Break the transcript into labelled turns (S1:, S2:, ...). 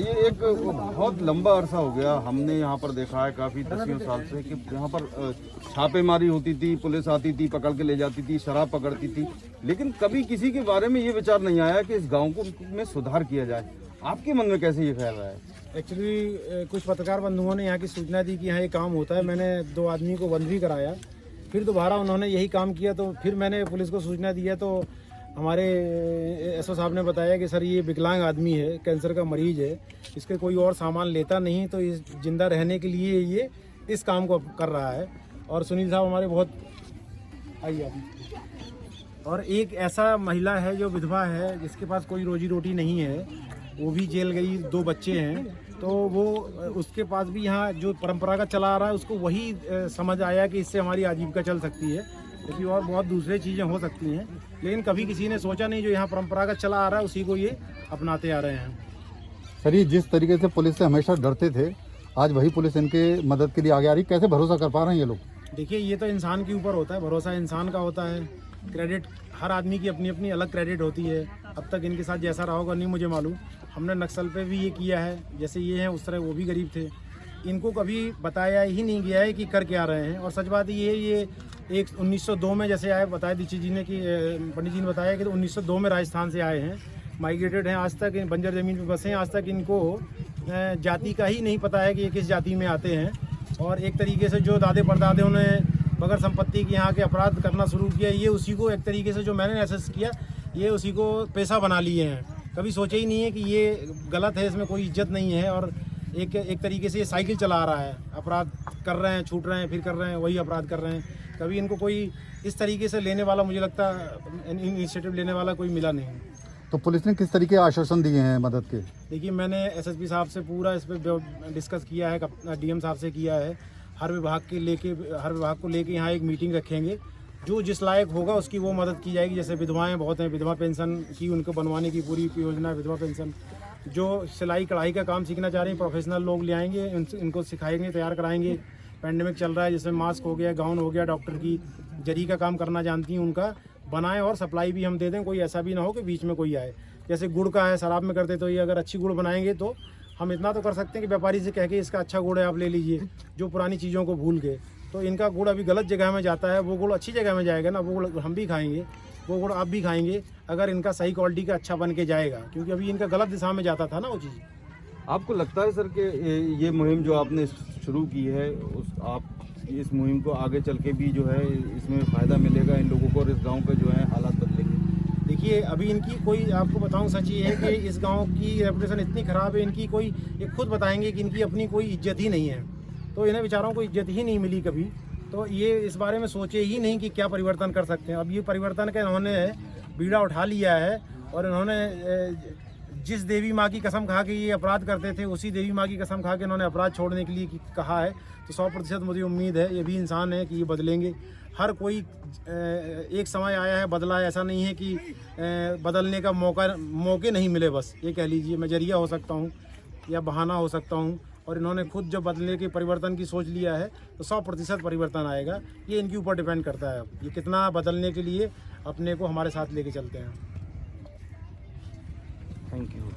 S1: ये एक बहुत लंबा अरसा हो गया, हमने यहाँ पर देखा है काफ़ी दसियों साल से कि यहाँ पर छापेमारी होती थी, पुलिस आती थी, पकड़ के ले जाती थी, शराब पकड़ती थी, लेकिन कभी किसी के बारे में ये विचार नहीं आया कि इस गांव को में सुधार किया जाए। आपके मन में कैसे ये ख्याल है?
S2: एक्चुअली कुछ पत्रकार बंधुओं ने यहाँ की सूचना दी कि यहाँ ये काम होता है। मैंने 2 आदमी को बंद भी कराया, फिर दोबारा उन्होंने यही काम किया, तो फिर मैंने पुलिस को सूचना दिया। तो हमारे एसओ साहब ने बताया कि सर ये विकलांग आदमी है, कैंसर का मरीज है, इसके कोई और सामान लेता नहीं, तो इस जिंदा रहने के लिए ये इस काम को कर रहा है। और सुनील साहब हमारे बहुत आइए आप। और एक ऐसा महिला है जो विधवा है, जिसके पास कोई रोजी रोटी नहीं है, वो भी जेल गई, 2 बच्चे हैं, तो वो उसके पास भी यहाँ जो परंपरागत चला आ रहा है उसको वही समझ आया कि इससे हमारी आजीविका चल सकती है, क्योंकि और बहुत दूसरी चीज़ें हो सकती हैं, लेकिन कभी किसी ने सोचा नहीं जो यहाँ परंपरागत चला आ रहा है उसी को ये अपनाते आ रहे हैं।
S3: सर, ये जिस तरीके से पुलिस से हमेशा डरते थे, आज वही पुलिस इनके मदद के लिए आगे आ रही, कैसे भरोसा कर पा रहे हैं ये लोग?
S2: देखिए, ये तो इंसान के ऊपर होता है, भरोसा इंसान का होता है। क्रेडिट हर आदमी की अपनी अपनी अलग क्रेडिट होती है। अब तक इनके साथ जैसा रहा होगा नहीं मुझे मालूम। हमने नक्सल पे भी ये किया है, जैसे ये हैं उस तरह वो भी गरीब थे। इनको कभी बताया ही नहीं गया है कि कर क्या रहे हैं। और सच बात ये एक 1902 में जैसे आए, बताया दीक्षित जी ने कि पंडित जी ने बताया कि 1902 में राजस्थान से आए हैं, माइग्रेटेड हैं, आज तक बंजर ज़मीन पे बसे हैं, आज तक इनको जाति का ही नहीं पता है कि ये किस जाति में आते हैं। और एक तरीके से जो दादे परदादे ने बगैर संपत्ति के यहाँ के अपराध करना शुरू किया, ये उसी को एक तरीके से जो मैंने एसेस किया, ये उसी को पेशा बना लिए हैं। कभी सोचे ही नहीं है कि ये गलत है, इसमें कोई इज्जत नहीं है। और एक तरीके से ये साइकिल चला रहा है, अपराध कर रहे हैं, छूट रहे हैं, फिर कर रहे हैं, वही अपराध कर रहे हैं। कभी इनको कोई इस तरीके से लेने वाला, मुझे लगता इनिशिएटिव लेने वाला कोई मिला नहीं।
S3: तो पुलिस ने किस तरीके आश्वासन दिए हैं मदद के?
S2: देखिए, मैंने एसएसपी साहब से पूरा इस पर डिस्कस किया है, डीएम साहब से किया है। हर विभाग को लेके यहाँ एक मीटिंग रखेंगे, जो जिस लायक होगा उसकी वो मदद की जाएगी। जैसे विधवाएं बहुत हैं, विधवा पेंशन की उनको बनवाने की पूरी योजना, विधवा पेंशन। जो सिलाई कढ़ाई का काम सीखना चाह रहे हैं, प्रोफेशनल लोग ले आएंगे, इनको सिखाएंगे, तैयार कराएंगे। पैंडेमिक चल रहा है, जैसे मास्क हो गया, गाउन हो गया, डॉक्टर की जरी का काम करना जानती हैं, उनका बनाएं और सप्लाई भी हम दे दें। कोई ऐसा भी ना हो कि बीच में कोई आए। जैसे गुड़ का है, शराब में करते, तो ये अगर अच्छी गुड़ बनाएंगे तो हम इतना तो कर सकते हैं कि व्यापारी से कह के इसका अच्छा गुड़ है आप ले लीजिए, जो पुरानी चीज़ों को भूल के। तो इनका गुड़ अभी गलत जगह में जाता है, वो गुड़ अच्छी जगह में जाएगा ना, वो गुड़ हम भी खाएंगे, वो गुड़ आप भी खाएंगे, अगर इनका सही क्वालिटी का अच्छा बन के जाएगा, क्योंकि अभी इनका गलत दिशा में जाता था ना वो चीज़।
S1: आपको लगता है सर कि ये मुहिम जो आपने शुरू की है, आप इस मुहिम को आगे चल के भी जो है इसमें फ़ायदा मिलेगा इन लोगों को और इस गांव के जो है हालात बदलेंगे?
S2: देखिए, अभी इनकी कोई, आपको बताऊं सच ये है कि इस गांव की रेपुटेशन इतनी ख़राब है, इनकी कोई, ये खुद बताएंगे कि इनकी अपनी कोई इज्जत ही नहीं है। तो इन्हें बेचारों को इज्जत ही नहीं मिली कभी, तो ये इस बारे में सोचे ही नहीं कि क्या परिवर्तन कर सकते हैं। अब ये परिवर्तन का इन्होंने बीड़ा उठा लिया है, और इन्होंने जिस देवी माँ की कसम खा के ये अपराध करते थे, उसी देवी माँ की कसम खा के इन्होंने अपराध छोड़ने के लिए कहा है। तो 100% मुझे उम्मीद है, ये भी इंसान है, कि ये बदलेंगे। हर कोई एक समय आया है, बदला है, ऐसा नहीं है कि बदलने का मौके नहीं मिले, बस ये कह लीजिए। मैं जरिया हो सकता हूँ या बहाना हो सकता हूँ, और इन्होंने खुद जब बदलने के परिवर्तन की सोच लिया है तो 100% परिवर्तन आएगा। ये इनके ऊपर डिपेंड करता है, ये कितना बदलने के लिए अपने को हमारे साथ लेके चलते हैं।
S1: Thank you.